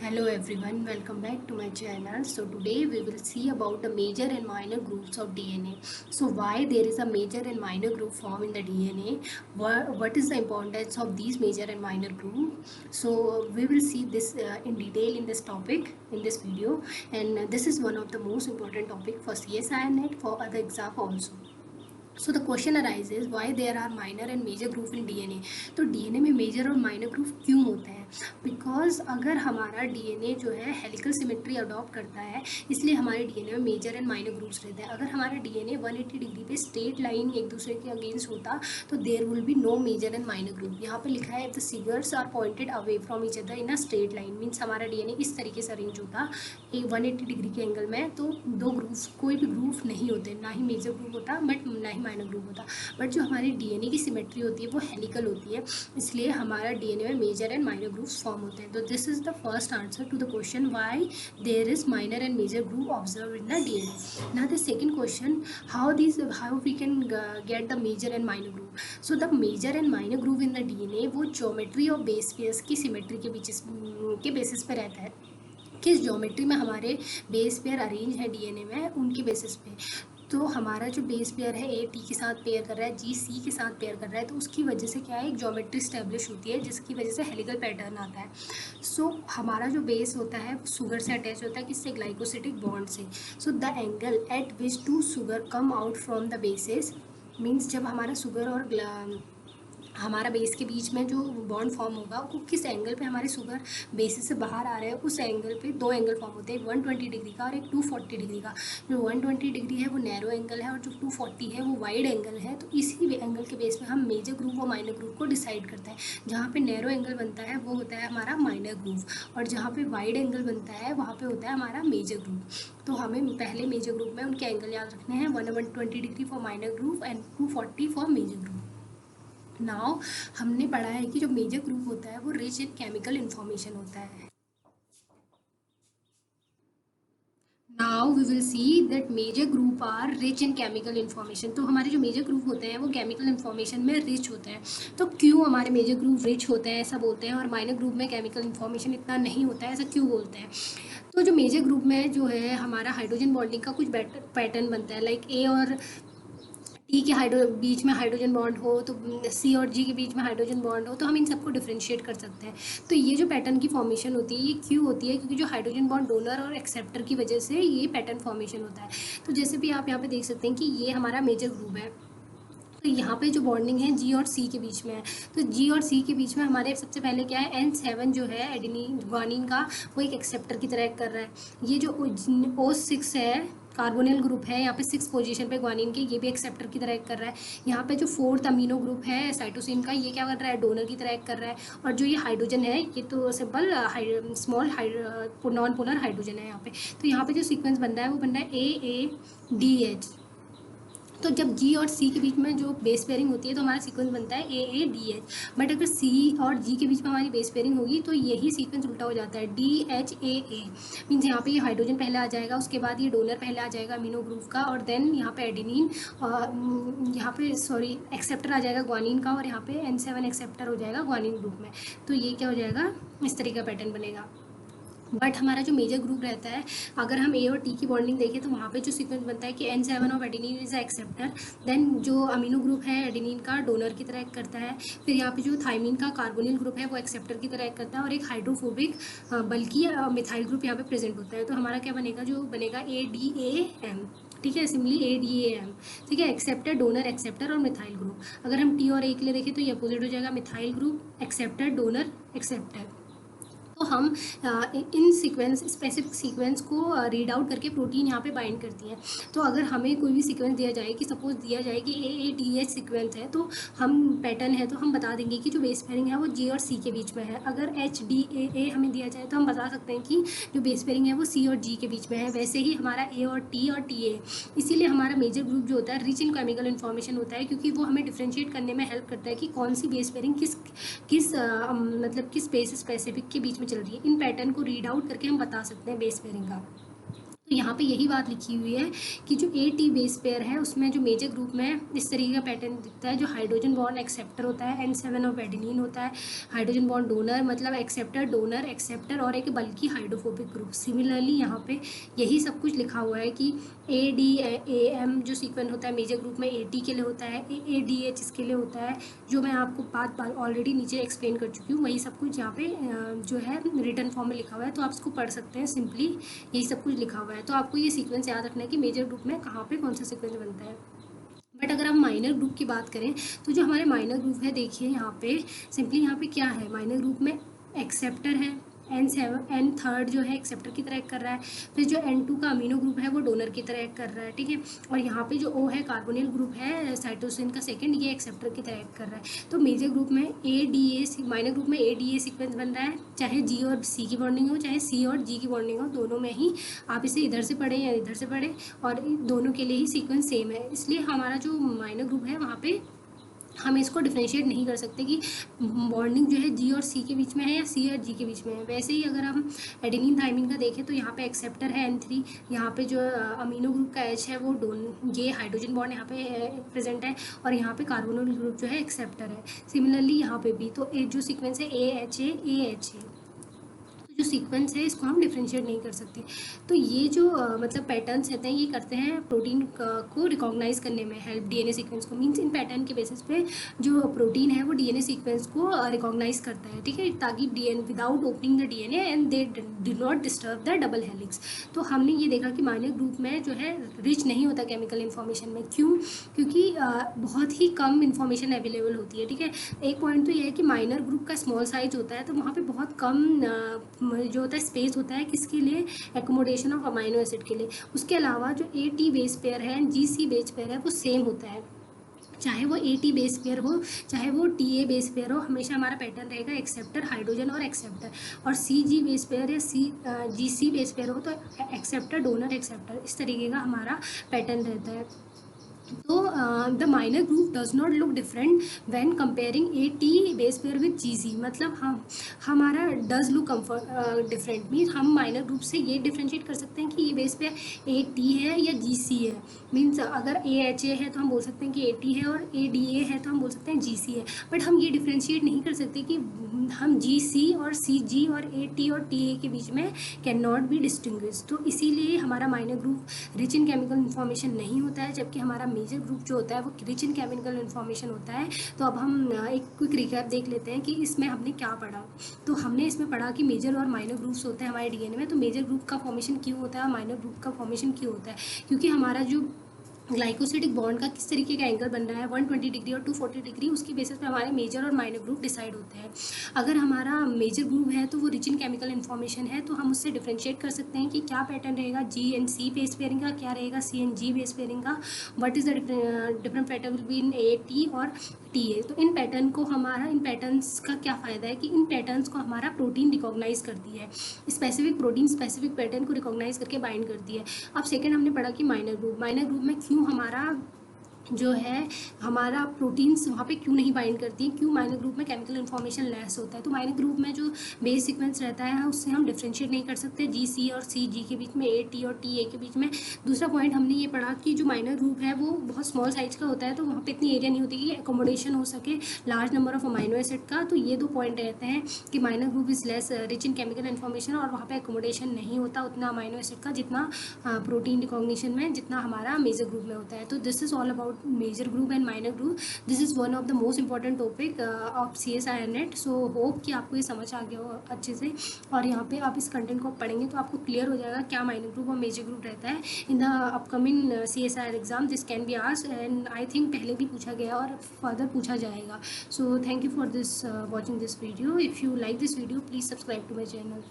Hello everyone, welcome back to my channel. So today we will see about the major and minor groups of DNA. So why there is a major and minor group form in the DNA? What is the importance of these major and minor group? So we will see this in detail in this topic in this video, and this is one of the most important topic for CSI and for other exam also. So the question arises why there are minor and major group in DNA. तो DNA में major और minor group क्यों होते हैं? Because अगर हमारा DNA जो है हेलिकल सिमेट्री अडॉप्ट करता है, इसलिए हमारे डीएनए में मेजर एंड माइनर ग्रुप्स रहते हैं। अगर हमारा डीएनए 180 डिग्री पे स्ट्रेट लाइन एक दूसरे के अगेंस्ट होता तो there will be no major and minor group. यहाँ पे लिखा है the figures are pointed away from each other in a straight line, means हमारा डीएनए इस तरीके से अरेंज होता एक 180 डिग्री के एंगल में, तो दो ग्रुप्स कोई भी ग्रुप नहीं होते, ना ही मेजर ग्रुप होता बट ना ही माइनर ग्रुप होता। बट जो हमारी डीएनए की सिमेट्री होती है वो हेलिकल होती है, इसलिए हमारा डीएनए में major and minor groups form होते हैं। तो this is the first answer to the question why there is minor and major group observe in the DNA. Now the second question, how we can get the major and minor group. So the major and minor group in the DNA वो geometry और base pairs की symmetry के basis पे रहता है। किस geometry में हमारे बेस पेयर अरेंज है डीएनए में, उनकी बेसिस पे। तो हमारा जो बेस पेयर है ए टी के साथ पेयर कर रहा है, जी सी के साथ पेयर कर रहा है, तो उसकी वजह से क्या है, एक ज्योमेट्री स्टैब्लिश होती है जिसकी वजह से हेलिकल पैटर्न आता है। सो हमारा जो बेस होता है वो शुगर से अटैच होता है, किससे? ग्लाइकोसिटिक बॉन्ड से। So the angle at which two sugar come out from the basis, means जब हमारा शुगर और हमारा बेस के बीच में जो बॉन्ड फॉर्म होगा वो किस एंगल पे हमारे शुगर बेसिस से बाहर आ रहे हैं, उस एंगल पे दो एंगल फॉर्म होते हैं, एक 120 डिग्री का और एक 240 डिग्री का। जो 120 डिग्री है वो नैरो एंगल है और जो 240 है वो वाइड एंगल है। तो इसी एंगल के बेस पे हम मेजर ग्रुप और माइनर ग्रुप को डिसाइड करते हैं। जहाँ पे नैरो एंगल बनता है वो होता है हमारा माइनर ग्रुप, और जहाँ पे वाइड एंगल बनता है वहाँ पे होता है हमारा मेजर ग्रुप। तो हमें पहले मेजर ग्रुप में उनके एंगल याद रखने हैं, 120 degree for minor group and 240 for major group. Now हमने पढ़ा है कि जो मेजर ग्रुप होता है वो रिच इन केमिकल इंफॉर्मेशन होता है। Now we will see that major group are rich in chemical information. तो हमारे जो मेजर ग्रुप होते हैं वो केमिकल इन्फॉर्मेशन में रिच होते हैं। तो क्यों हमारे मेजर ग्रुप रिच होते हैं ऐसा बोलते हैं, और माइनर ग्रुप में केमिकल इन्फॉर्मेशन इतना नहीं होता है ऐसा क्यों बोलते हैं? तो जो मेजर ग्रुप में जो है हमारा हाइड्रोजन बॉन्डिंग का कुछ पैटर्न बनता है, लाइक ए और टी के बीच में हाइड्रोजन बॉन्ड हो, तो सी और जी के बीच में हाइड्रोजन बॉन्ड हो, तो हम इन सबको डिफ्रेंशिएट कर सकते हैं। तो ये जो पैटर्न की फॉर्मेशन होती है ये क्यों होती है? क्योंकि जो हाइड्रोजन बॉन्ड डोनर और एक्सेप्टर की वजह से ये पैटर्न फॉर्मेशन होता है। तो जैसे भी आप यहाँ पे देख सकते हैं कि ये हमारा मेजर ग्रुप है, तो यहाँ पे जो बॉन्डिंग है जी और सी के बीच में है। तो जी और सी के बीच में हमारे सबसे पहले क्या है, N7 जो है एडेनिन ग्वानिन का, वो एक एक्सेप्टर की तरह कर रहा है। ये जो O6 है कार्बोनिल ग्रुप है, यहाँ पे 6 पोजीशन पे ग्वानिन के, ये भी एक्सेप्टर की तरह कर रहा है। यहाँ पे जो 4th अमीनो ग्रुप है साइटोसिन का, ये क्या कर रहा है, डोनर की तरह कर रहा है। और जो ये हाइड्रोजन है ये तो simple small non polar hydrogen है यहाँ पे। तो यहाँ पे जो सीक्वेंस बन रहा है वो बन रहा है AADH। तो जब जी और सी के बीच में जो बेस पेयरिंग होती है तो हमारा सीक्वेंस बनता है AADH। बट अगर सी और जी के बीच में हमारी बेस पेयरिंग होगी तो यही सीक्वेंस उल्टा हो जाता है DHAA। मीन्स यहाँ पे ये हाइड्रोजन पहले आ जाएगा, उसके बाद ये डोनर पहले आ जाएगा अमीनो ग्रुप का, और देन यहाँ पे एडेनिन, यहाँ पे सॉरी एक्सेप्टर आ जाएगा ग्वानिन का, और यहाँ पे N7 एक्सेप्टर हो जाएगा ग्वानिन ग्रुप में। तो ये क्या हो जाएगा, इस तरीके का पैटर्न बनेगा। बट हमारा जो मेजर ग्रुप रहता है, अगर हम ए और टी की बॉन्डिंग देखें तो वहाँ पे जो सीक्वेंस बनता है कि N7 of adenine is acceptor, then जो अमीनो ग्रुप है एडेनिन का डोनर की तरह एक्ट करता है, फिर यहाँ पे जो थाइमिन का कार्बोनिल ग्रुप है वो एक्सेप्टर की तरह एक्ट करता है, और एक हाइड्रोफोबिक बल्कि मिथाइल ग्रुप यहाँ पे प्रेजेंट होता है। तो हमारा क्या बनेगा, जो बनेगा ADAM। ठीक है, सिंपली ADAM। ठीक है, एक्सेप्टर डोनर एक्सेप्टर और मिथाइल ग्रुप। अगर हम टी और ए के लिए देखें तो ये अपोजिट हो जाएगा, methyl group acceptor donor acceptor. तो हम इन सीक्वेंस स्पेसिफिक सीक्वेंस को रीड आउट करके प्रोटीन यहाँ पे बाइंड करती हैं। तो अगर हमें कोई भी सीक्वेंस दिया जाए, कि सपोज दिया जाए कि AADH सीक्वेंस है, तो हम पैटर्न है तो हम बता देंगे कि जो बेस पेयरिंग है वो जी और सी के बीच में है। अगर HDAA हमें दिया जाए तो हम बता सकते हैं कि जो बेस पेयरिंग है वो सी और जी के बीच में है। वैसे ही हमारा A और TA, इसीलिए हमारा मेजर ग्रुप जो होता है रिच इन केमिकल इन्फॉर्मेशन होता है, क्योंकि वो हमें डिफ्रेंशिएट करने में हेल्प करता है कि कौन सी बेस पेयरिंग किस किस मतलब किस बेस स्पेसिफिक के बीच में चल रही है। इन पैटर्न को रीड आउट करके हम बता सकते हैं बेस पेयरिंग का। तो यहाँ पे यही बात लिखी हुई है कि जो AT बेस पेयर है उसमें जो मेजर ग्रुप में इस तरीके का पैटर्न दिखता है, जो हाइड्रोजन बॉन्ड एक्सेप्टर होता है, N7 ऑफ एडेनिन होता है, हाइड्रोजन बॉन्ड डोनर मतलब एक्सेप्टर डोनर एक्सेप्टर और एक बल्कि हाइड्रोफोबिक ग्रुप। सिमिलरली यहाँ पे यही सब कुछ लिखा हुआ है कि ADAM जो सीक्वेंस होता है मेजर ग्रुप में AT के लिए होता है, AADH इसके लिए होता है, जो मैं आपको बात ऑलरेडी नीचे एक्सप्लेन कर चुकी हूँ, वही सब कुछ यहाँ पे जो है रिटर्न फॉर्म में लिखा हुआ है, तो आप इसको पढ़ सकते हैं। सिंपली यही सब कुछ लिखा हुआ है, तो आपको ये सीक्वेंस याद रखना है कि मेजर ग्रुप में कहाँ पे कौन सा सीक्वेंस बनता है। बट अगर हम माइनर ग्रुप की बात करें तो जो हमारे माइनर ग्रुप है, देखिए यहाँ पे सिंपली यहाँ पे क्या है, माइनर ग्रुप में एक्सेप्टर है, N3 जो है एक्सेप्टर की तरह एक्ट कर रहा है, फिर जो N2 का अमीनो ग्रुप है वो डोनर की तरह एक्ट कर रहा है, ठीक है। और यहाँ पे जो O है कार्बोनिल ग्रुप है साइटोसिन का सेकंड, ये एक्सेप्टर की तरह एक्ट कर रहा है। तो मेजर ग्रुप में ADA, माइनर ग्रुप में ADA सीक्वेंस बन रहा है, चाहे G और C की बॉन्डिंग हो, चाहे C और G की बॉन्डिंग हो, दोनों में ही आप इसे इधर से पढ़ें या इधर से पढ़ें, और दोनों के लिए ही सीक्वेंस सेम है। इसलिए हमारा जो माइनर ग्रुप है वहाँ पे हम इसको डिफ्रेंशिएट नहीं कर सकते कि बॉन्डिंग जो है जी और सी के बीच में है या सी और जी के बीच में है। वैसे ही अगर हम एडेनिन थाइमिन का देखें तो यहाँ पे एक्सेप्टर है N3, यहाँ पे जो अमीनो ग्रुप का H है वो ये हाइड्रोजन बॉन्ड यहाँ पे प्रेजेंट है, और यहाँ पे कार्बोनिल ग्रुप जो है एक्सेप्टर है। सिमिलरली यहाँ पे भी तो जो सीक्वेंस है AHA जो सीक्वेंस है इसको हम डिफ्रेंशिएट नहीं कर सकते। तो ये जो मतलब पैटर्न्स रहते हैं ये करते हैं प्रोटीन को रिकॉग्नाइज करने में हेल्प, डीएनए सीक्वेंस को। मीन्स इन पैटर्न के बेसिस पे जो प्रोटीन है वो डीएनए सीक्वेंस को रिकॉग्नाइज करता है, ठीक है, ताकि DNA without opening the DNA and they do not disturb the double helix. तो हमने ये देखा कि माइनर ग्रुप में जो है रिच नहीं होता केमिकल इन्फॉर्मेशन में। क्यों? क्योंकि बहुत ही कम इन्फॉर्मेशन अवेलेबल होती है, ठीक है। एक पॉइंट तो ये है कि माइनर ग्रुप का स्मॉल साइज होता है, तो वहाँ पे बहुत कम जो होता है स्पेस होता है किसके लिए, एकोमोडेशन ऑफ अमाइनो एसिड के लिए। उसके अलावा जो AT बेस पेयर है एंड GC बेस पेयर है वो सेम होता है, चाहे वो AT बेस पेयर हो चाहे वो TA बेस पेयर हो, हमेशा हमारा पैटर्न रहेगा एक्सेप्टर हाइड्रोजन और एक्सेप्टर। और CG बेस पेयर या GC बेस पेयर हो तो एक्सेप्टर डोनर एक्सेप्टर, इस तरीके का हमारा पैटर्न रहता है। तो the minor group does not look different when comparing AT base pair with GC। मतलब हमारा डज लुक डिफरेंट मीन्स हम माइनर ग्रुप से ये डिफ्रेंशिएट कर सकते हैं कि ये बेस पेयर AT है या GC है। मीन्स अगर AHA है तो हम बोल सकते हैं कि AT है, और ADA है तो हम बोल सकते हैं GC है। बट हम ये डिफ्रेंशिएट नहीं कर सकते कि हम GC और CG और AT और TA के बीच में कैन नॉट बी डिस्टिंग्विश। तो इसीलिए हमारा minor group rich in chemical information नहीं होता है, जबकि हमारा मेजर ग्रुप जो होता है वो रिच इन केमिकल इन्फॉर्मेशन होता है। तो अब हम एक क्विक रिकैप देख लेते हैं कि इसमें हमने क्या पढ़ा। तो हमने इसमें पढ़ा कि मेजर और माइनर ग्रुप्स होते हैं हमारे डीएनए में। तो मेजर ग्रुप का फॉर्मेशन क्यों होता है और माइनर ग्रुप का फॉर्मेशन क्यों होता है? क्योंकि हमारा जो ग्लाइकोसिडिक बॉन्ड का किस तरीके का एंगल बन रहा है 120 डिग्री और 240 डिग्री, उसकी बेसिस पे हमारे मेजर और माइनर ग्रुप डिसाइड होते हैं। अगर हमारा मेजर ग्रुप है तो वो रिच इन केमिकल इन्फॉर्मेशन है, तो हम उससे डिफ्रेंशिएट कर सकते हैं कि क्या पैटर्न रहेगा GNC बेस पेयरिंग का, क्या रहेगा CNG बेस पेयरिंग का, what is the different pattern will be in AT और TA। तो इन पैटर्न को हमारा, इन पैटर्न्स का क्या फ़ायदा है कि इन पैटर्न्स को हमारा प्रोटीन रिकॉग्नाइज करती है, स्पेसिफिक प्रोटीन स्पेसिफिक पैटर्न को रिकॉग्नाइज करके बाइंड करती है। अब सेकेंड हमने पढ़ा कि माइनर ग्रुप में क्यों हमारा जो है हमारा प्रोटीन्स वहाँ पे क्यों नहीं बाइंड करती हैं, क्यों माइनर ग्रुप में केमिकल इन्फॉर्मेशन लेस होता है। तो माइनर ग्रुप में जो बेस सीक्वेंस रहता है उससे हम डिफ्रेंशिएट नहीं कर सकते GC और CG के बीच में, AT और TA के बीच में। दूसरा पॉइंट हमने ये पढ़ा कि जो माइनर ग्रुप है वो बहुत स्मॉल साइज का होता है, तो वहाँ पे इतनी एरिया नहीं होती कि एकोमोडेशन हो सके large number of amino acid का। तो ये दो पॉइंट रहते हैं कि minor group is less rich in chemical information, और वहाँ पे एकोमोडेशन नहीं होता उतना अमाइनो एसिड का जितना प्रोटीन रिकॉग्निशन में जितना हमारा मेजर ग्रुप में होता है। तो this is all about major group and minor group. This is one of the most important topic of CSIR net. So hope कि आपको ये समझ आ गया हो अच्छे से, और यहाँ पे आप इस कंटेंट को पढ़ेंगे तो आपको क्लियर हो जाएगा क्या माइनर ग्रुप और मेजर ग्रुप रहता है। In the upcoming CSIR exam this can be asked, and I think पहले भी पूछा गया और फर्दर पूछा जाएगा। So thank you for this watching this video. If you like this video please subscribe to my channel.